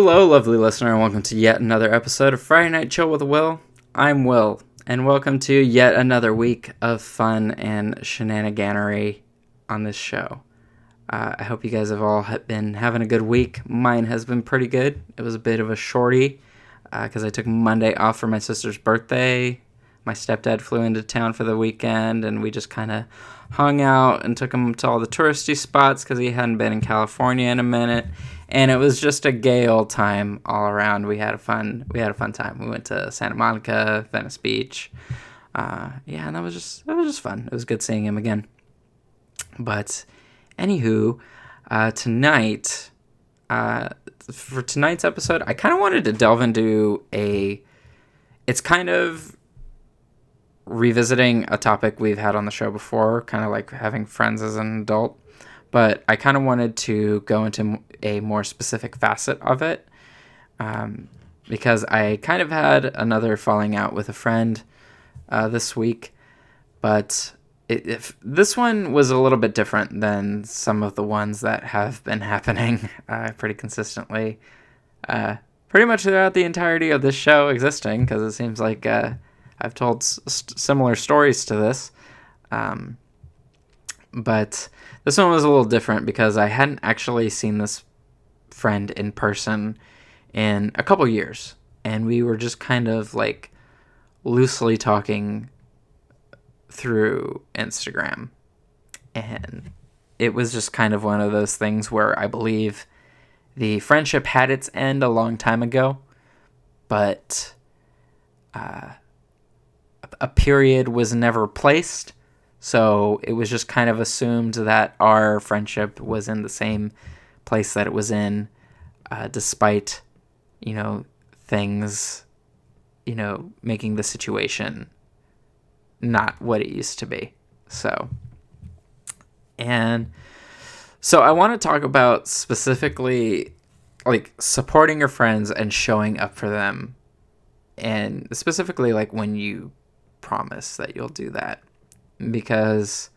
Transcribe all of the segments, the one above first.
Hello, lovely listener, and welcome to yet another episode of Friday Night Chill with Will. I'm Will, and welcome to yet another week of fun and shenaniganery on this show. I hope you guys have all been having a good week. Mine has been pretty good. It was a bit of a shorty because I took Monday off for my sister's birthday. My stepdad flew into town for the weekend, and we just kind of hung out and took him to all the touristy spots because he hadn't been in California in a minute. And it was just a gay old time all around. We had a fun time. We went to Santa Monica, Venice Beach. And that was just fun. It was good seeing him again. But anywho, tonight, for tonight's episode, I kind of wanted to delve into it's kind of revisiting a topic we've had on the show before, kind of like having friends as an adult. But I kind of wanted to go into a more specific facet of it because I kind of had another falling out with a friend this week. But this one was a little bit different than some of the ones that have been happening pretty consistently. Pretty much throughout the entirety of this show existing, because it seems like I've told similar stories to this. But this one was a little different because I hadn't actually seen this friend in person in a couple years. And we were just kind of like loosely talking through Instagram. And it was just kind of one of those things where I believe the friendship had its end a long time ago. But a period was never placed. So it was just kind of assumed that our friendship was in the same place that it was in, despite, things, making the situation not what it used to be. So I want to talk about specifically like supporting your friends and showing up for them. And specifically like when you promise that you'll do that. Because,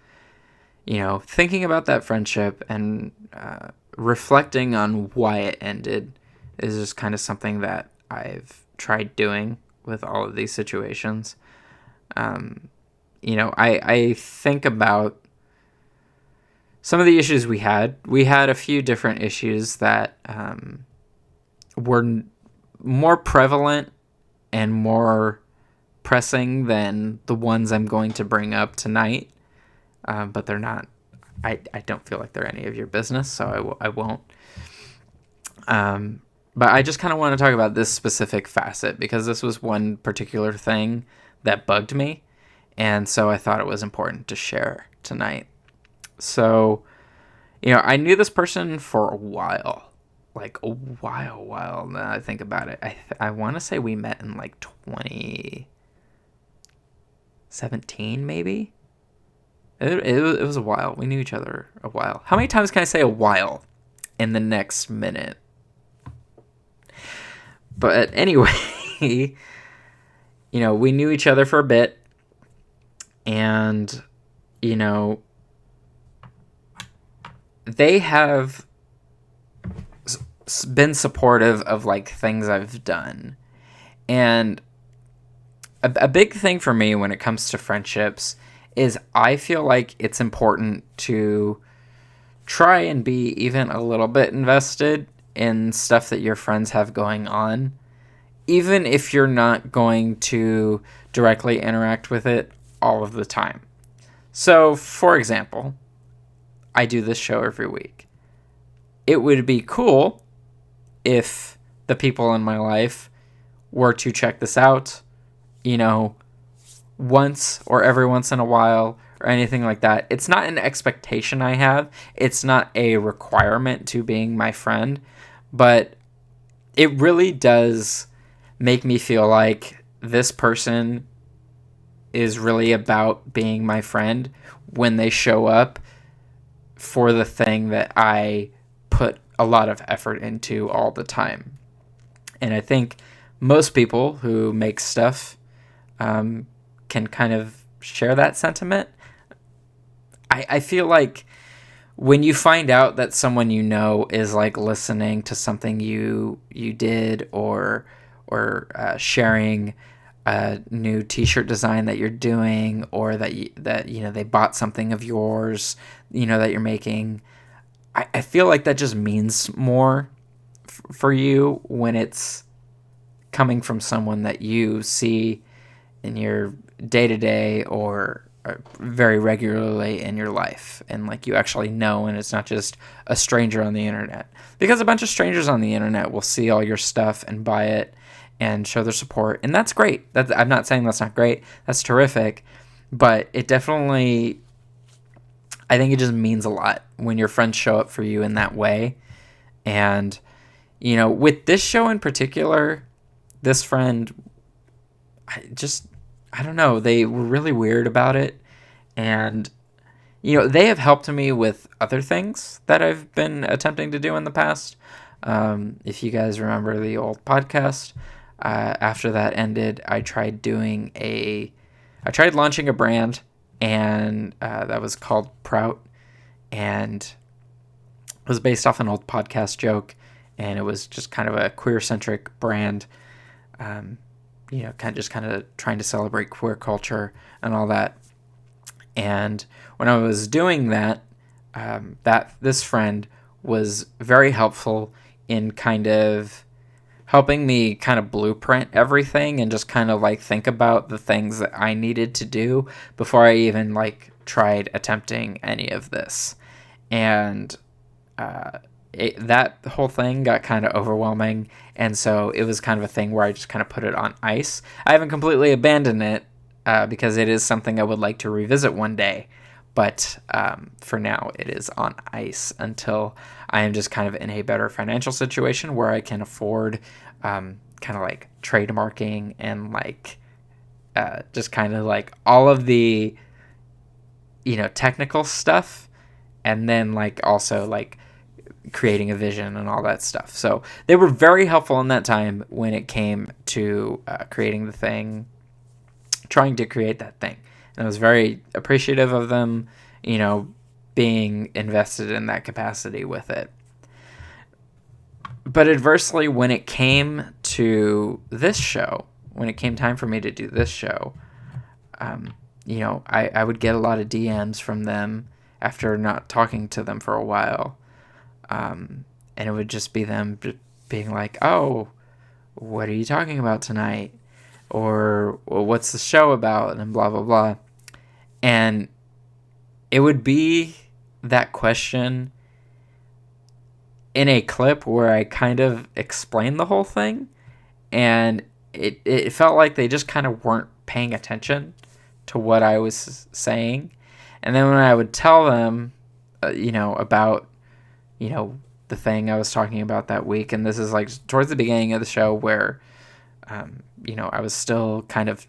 thinking about that friendship and reflecting on why it ended is just kind of something that I've tried doing with all of these situations. I think about some of the issues we had. We had a few different issues that were more prevalent and more pressing than the ones I'm going to bring up tonight, but they're not. I don't feel like they're any of your business, so I won't. But I just kind of want to talk about this specific facet because this was one particular thing that bugged me, and so I thought it was important to share tonight. So, I knew this person for a while, like a while. Now I think about it, I want to say we met in like 2017 maybe. It was a while. We knew each other a while. How many times can I say a while in the next minute? But anyway, we knew each other for a bit, and they have been supportive of like things I've done. And a big thing for me when it comes to friendships is I feel like it's important to try and be even a little bit invested in stuff that your friends have going on, even if you're not going to directly interact with it all of the time. So, for example, I do this show every week. It would be cool if the people in my life were to check this out, once or every once in a while or anything like that. It's not an expectation I have. It's not a requirement to being my friend, but it really does make me feel like this person is really about being my friend when they show up for the thing that I put a lot of effort into all the time. And I think most people who make stuff can kind of share that sentiment. I feel like when you find out that someone you know is like listening to something you did, or sharing a new t-shirt design that you're doing, or that they bought something of yours, that you're making, I feel like that just means more for you when it's coming from someone that you see in your day-to-day or very regularly in your life, and like you actually know, and it's not just a stranger on the internet, because a bunch of strangers on the internet will see all your stuff and buy it and show their support, and that's great. I'm not saying that's not great, that's terrific, but it definitely, I think it just means a lot when your friends show up for you in that way. And with this show in particular, this friend, I don't know, they were really weird about it. And, they have helped me with other things that I've been attempting to do in the past. If you guys remember the old podcast, after that ended, I tried launching a brand, and that was called Prout. And it was based off an old podcast joke, and it was just kind of a queer-centric brand. Kind of trying to celebrate queer culture and all that. And when I was doing that, this friend was very helpful in kind of helping me kind of blueprint everything, and just kind of like think about the things that I needed to do before I even like tried attempting any of this. And that whole thing got kind of overwhelming, and so it was kind of a thing where I just kind of put it on ice. I haven't completely abandoned it, because it is something I would like to revisit one day, but for now it is on ice until I am just kind of in a better financial situation where I can afford kind of like trademarking and like just kind of like all of the technical stuff, and then like also like creating a vision and all that stuff. So they were very helpful in that time when it came to creating the thing, trying to create that thing. And I was very appreciative of them, being invested in that capacity with it. But adversely, when it came to this show, when it came time for me to do this show, I would get a lot of DMs from them after not talking to them for a while. And it would just be them being like, oh, what are you talking about tonight? Or what's the show about? And blah, blah, blah. And it would be that question in a clip where I kind of explained the whole thing. And it felt like they just kind of weren't paying attention to what I was saying. And then when I would tell them, about the thing I was talking about that week, and this is like towards the beginning of the show where, I was still kind of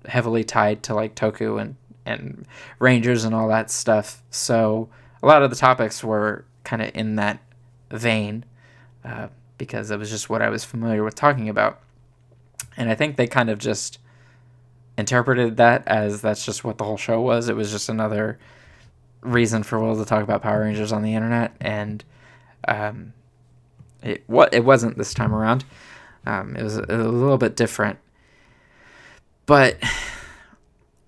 heavily tied to like Toku and Rangers and all that stuff. So a lot of the topics were kind of in that vein, because it was just what I was familiar with talking about. And I think they kind of just interpreted that as that's just what the whole show was. It was just another reason for Will to talk about Power Rangers on the internet, and it wasn't this time around. It was a little bit different. But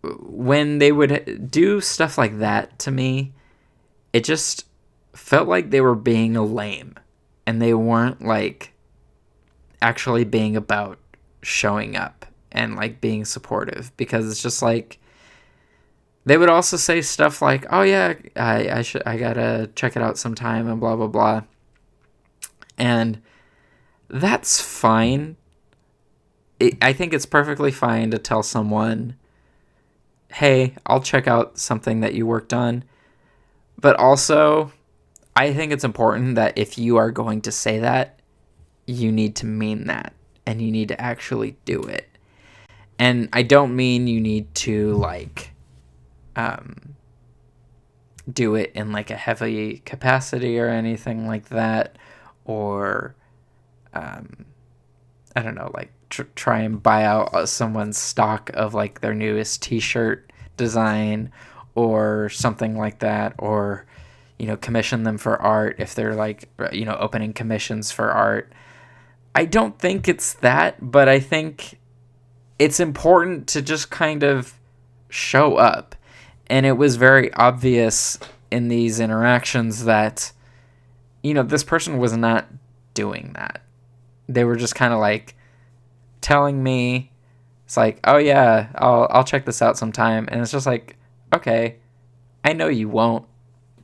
when they would do stuff like that to me, it just felt like they were being lame, and they weren't like actually being about showing up and like being supportive, because it's just like they would also say stuff like, oh yeah, I gotta check it out sometime and blah blah blah. And that's fine. I think it's perfectly fine to tell someone, hey, I'll check out something that you worked on. But also, I think it's important that if you are going to say that, you need to mean that, and you need to actually do it. And I don't mean you need to like do it in like a heavy capacity or anything like that, or I don't know, like try and buy out someone's stock of like their newest t-shirt design or something like that, or commission them for art, if they're like, opening commissions for art. I don't think it's that, but I think it's important to just kind of show up. And it was very obvious in these interactions that, this person was not doing that. They were just kind of like telling me, it's like, oh yeah, I'll check this out sometime. And it's just like, okay, I know you won't,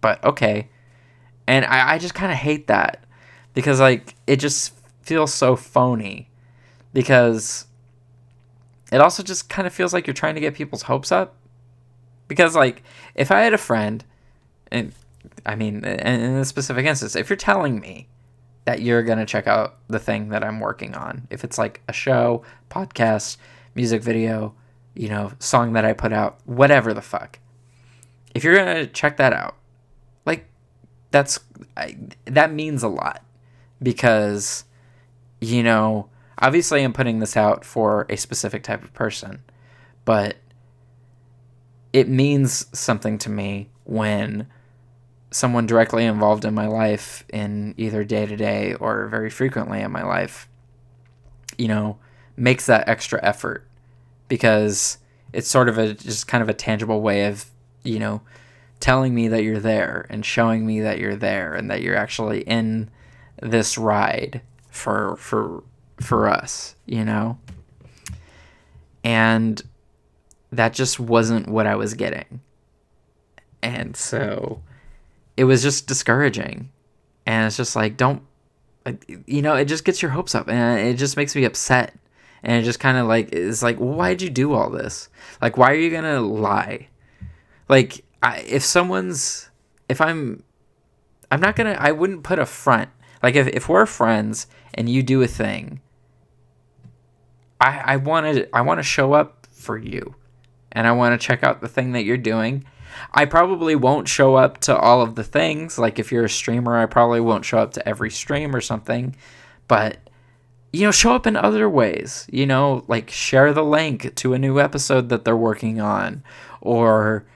but okay. And I just kind of hate that, because like it just feels so phony, because it also just kind of feels like you're trying to get people's hopes up. Because like if I had a friend, and I mean, in this specific instance, if you're telling me that you're going to check out the thing that I'm working on, if it's like a show, podcast, music video, song that I put out, whatever the fuck, if you're going to check that out, like that means a lot, because, obviously I'm putting this out for a specific type of person, but it means something to me when someone directly involved in my life, in either day-to-day or very frequently in my life, makes that extra effort, because it's sort of just kind of a tangible way of, telling me that you're there and showing me that you're there and that you're actually in this ride for us, and that just wasn't what I was getting. And so it was just discouraging. And it's just like, it just gets your hopes up, and it just makes me upset. And it just kind of like, it's like, well, why'd you do all this? Like, why are you going to lie? Like, I wouldn't put a front. Like, if we're friends and you do a thing, I want to show up for you, and I want to check out the thing that you're doing. I probably won't show up to all of the things. Like, if you're a streamer, I probably won't show up to every stream or something. But, show up in other ways. Like, share the link to a new episode that they're working on. Or,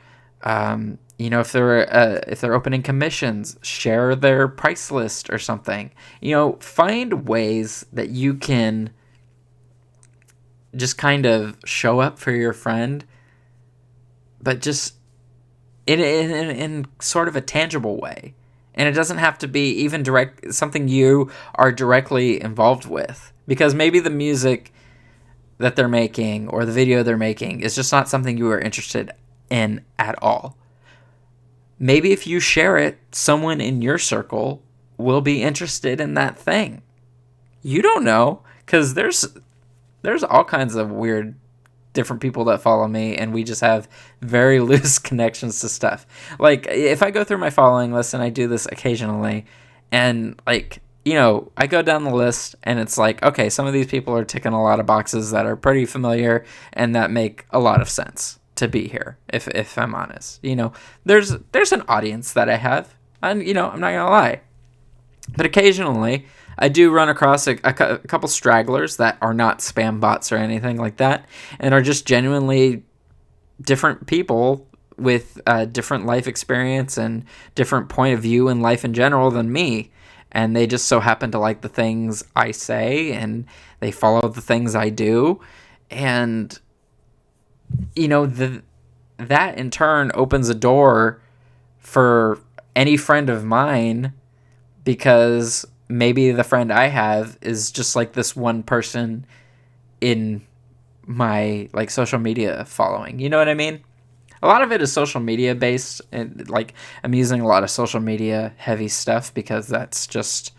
if they're opening commissions, share their price list or something. Find ways that you can just kind of show up for your friend, but just in sort of a tangible way. And it doesn't have to be even something you are directly involved with, because maybe the music that they're making or the video they're making is just not something you are interested in at all. Maybe if you share it, someone in your circle will be interested in that thing. You don't know, because there's all kinds of weird different people that follow me, and we just have very loose connections to stuff. Like, if I go through my following list, and I do this occasionally, and like, I go down the list, and it's like, okay, some of these people are ticking a lot of boxes that are pretty familiar and that make a lot of sense to be here, if I'm honest. There's an audience that I have, and I'm not gonna lie, but occasionally I do run across a couple stragglers that are not spam bots or anything like that, and are just genuinely different people with a different life experience and different point of view in life in general than me. And they just so happen to like the things I say, and they follow the things I do. And, that in turn opens a door for any friend of mine, because maybe the friend I have is just like this one person in my like social media following. You know what I mean? A lot of it is social media based, and like I'm using a lot of social media heavy stuff because that's just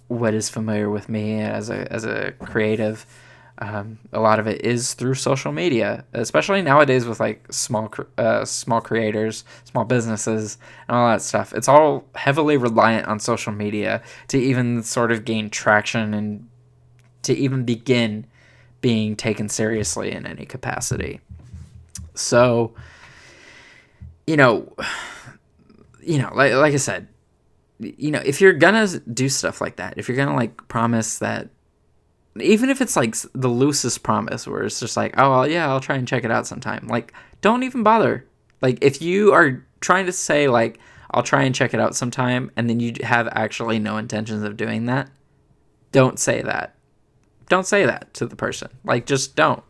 what is familiar with me as a creative. A lot of it is through social media, especially nowadays with like small creators, small businesses, and all that stuff. It's all heavily reliant on social media to even sort of gain traction and to even begin being taken seriously in any capacity. So, like I said, if you're gonna do stuff like that, if you're gonna like promise that, even if it's like the loosest promise where it's just like, oh, yeah, I'll try and check it out sometime. Like, don't even bother. Like, if you are trying to say like, I'll try and check it out sometime, and then you have actually no intentions of doing that, don't say that. Don't say that to the person. Like, just don't.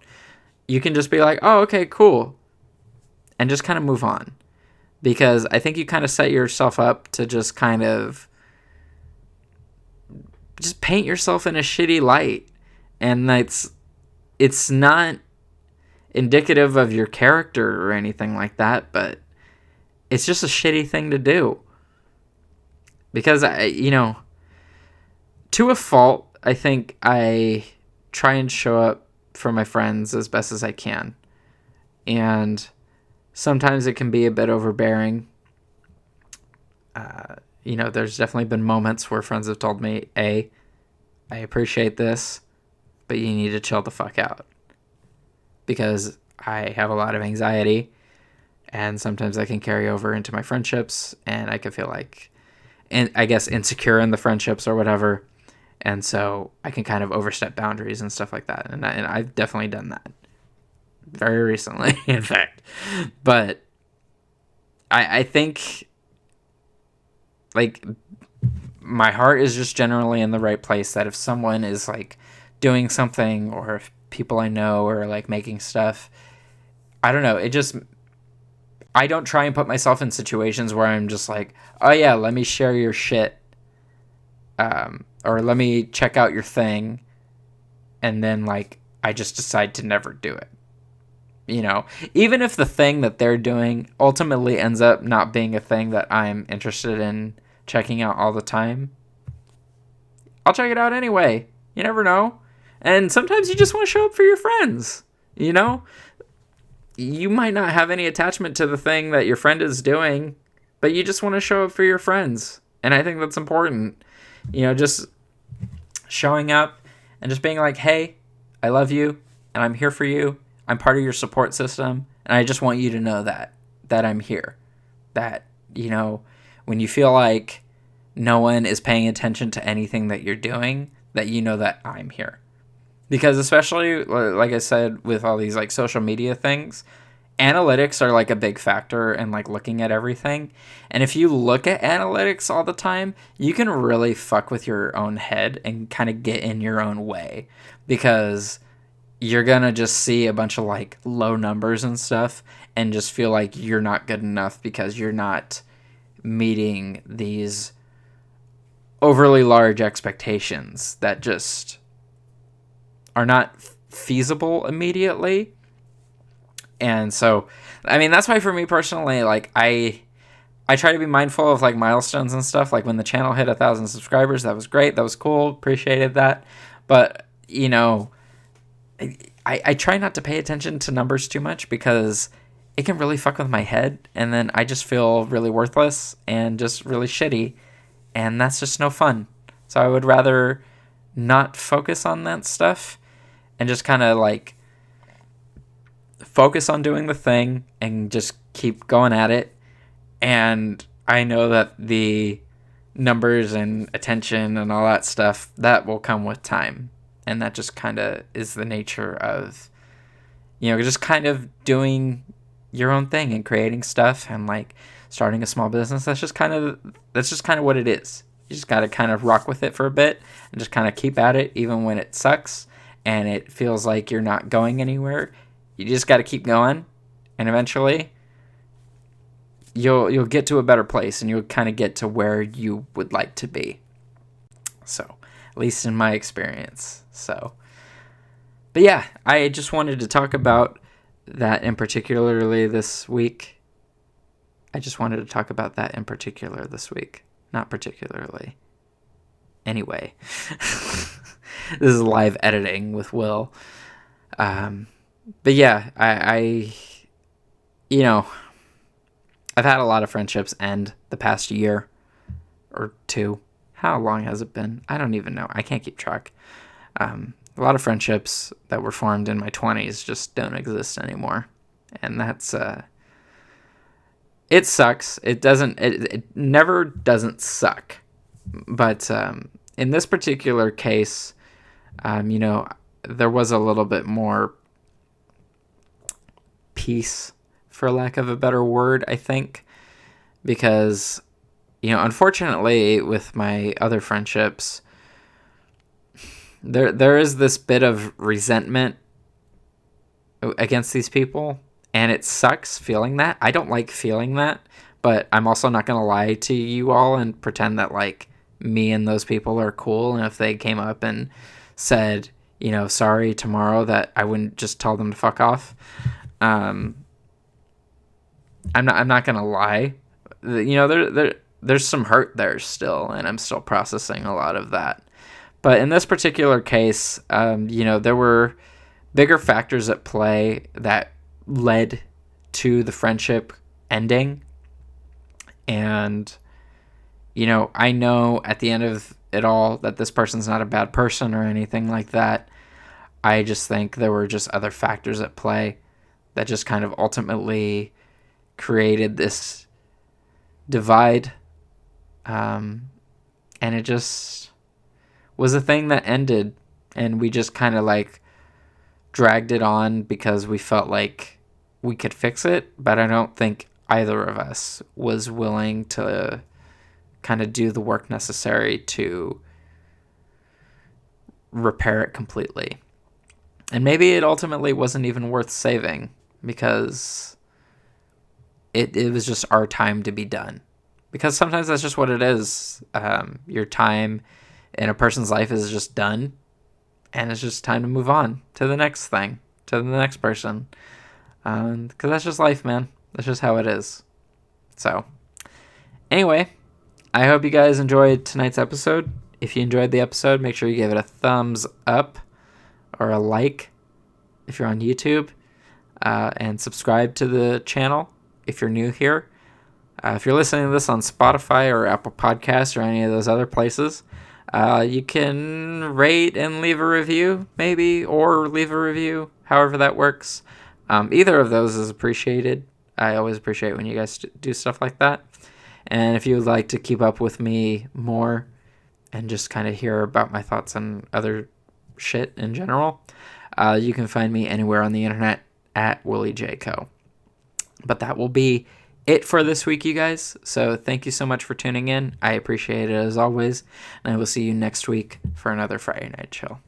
You can just be like, oh, okay, cool, and just kind of move on. Because I think you kind of set yourself up to just kind of just paint yourself in a shitty light. And it's not indicative of your character or anything like that, but it's just a shitty thing to do. Because, to a fault, I think I try and show up for my friends as best as I can. And sometimes it can be a bit overbearing. There's definitely been moments where friends have told me, I appreciate this, but you need to chill the fuck out. Because I have a lot of anxiety, and sometimes that can carry over into my friendships, and I can feel like, and I guess insecure in the friendships or whatever. And so I can kind of overstep boundaries and stuff like that. And I've definitely done that very recently, in fact. But I think, like, my heart is just generally in the right place, that if someone is, like, doing something, or if people I know are, like, making stuff, I don't know, I don't try and put myself in situations where I'm just like, oh yeah, let me share your shit, or let me check out your thing, and then, like, I just decide to never do it. Even if the thing that they're doing ultimately ends up not being a thing that I'm interested in checking out all the time, I'll check it out anyway. You never know. And sometimes you just want to show up for your friends. You might not have any attachment to the thing that your friend is doing, but you just want to show up for your friends. And I think that's important. Just showing up and just being like, hey, I love you, and I'm here for you. I'm part of your support system, and I just want you to know that I'm here. That, when you feel like no one is paying attention to anything that you're doing, that you know that I'm here. Because especially, like I said, with all these, like, social media things, analytics are, like, a big factor in, like, looking at everything. And if you look at analytics all the time, you can really fuck with your own head and kind of get in your own way. Because you're going to just see a bunch of, like, low numbers and stuff and just feel like you're not good enough because you're not meeting these overly large expectations that just are not feasible immediately. And so, I mean, that's why for me personally, like, I try to be mindful of, like, milestones and stuff. Like, when the channel hit 1,000 subscribers, that was great. That was cool. Appreciated that. But, I try not to pay attention to numbers too much, because it can really fuck with my head, and then I just feel really worthless and just really shitty, and that's just no fun. So I would rather not focus on that stuff and just kind of, like, focus on doing the thing and just keep going at it. And I know that the numbers and attention and all that stuff, that will come with time. And that just kind of is the nature of, just kind of doing your own thing and creating stuff and, like, starting a small business. That's just kind of what it is. You just got to kind of rock with it for a bit and just kind of keep at it, even when it sucks and it feels like you're not going anywhere. You just got to keep going, and eventually you'll get to a better place, and you'll kind of get to where you would like to be. So, at least in my experience. So, but yeah, I just wanted to talk about that in particularly this week. Not particularly. Anyway, this is live editing with Will. But yeah, I've had a lot of friendships end the past year or two. How long has it been? I don't even know. I can't keep track. A lot of friendships that were formed in my 20s just don't exist anymore. And that's, it sucks. It never doesn't suck. But in this particular case, there was a little bit more peace, for lack of a better word, I think. Because unfortunately, with my other friendships, there is this bit of resentment against these people, and it sucks feeling that. I don't like feeling that, but I'm also not going to lie to you all and pretend that, like, me and those people are cool, and if they came up and said, sorry tomorrow, that I wouldn't just tell them to fuck off. I'm not going to lie. There's some hurt there still, and I'm still processing a lot of that. But in this particular case, there were bigger factors at play that led to the friendship ending. And, I know at the end of it all that this person's not a bad person or anything like that. I just think there were just other factors at play that just kind of ultimately created this divide. And it just was a thing that ended, and we just kind of like dragged it on because we felt like we could fix it, but I don't think either of us was willing to kind of do the work necessary to repair it completely. And maybe it ultimately wasn't even worth saving because it was just our time to be done. Because sometimes that's just what it is. Your time in a person's life is just done, and it's just time to move on to the next thing, to the next person. Because that's just life, man. That's just how it is. So, anyway, I hope you guys enjoyed tonight's episode. If you enjoyed the episode, make sure you give it a thumbs up or a like if you're on YouTube, and subscribe to the channel if you're new here. If you're listening to this on Spotify or Apple Podcasts or any of those other places, you can rate and leave a review, maybe, or leave a review, however that works. Either of those is appreciated. I always appreciate when you guys do stuff like that. And if you would like to keep up with me more and just kind of hear about my thoughts on other shit in general, you can find me anywhere on the internet at Willie J. Co. But that will be it for this week, you guys. So thank you so much for tuning in. I appreciate it as always. And I will see you next week for another Friday Night Chill.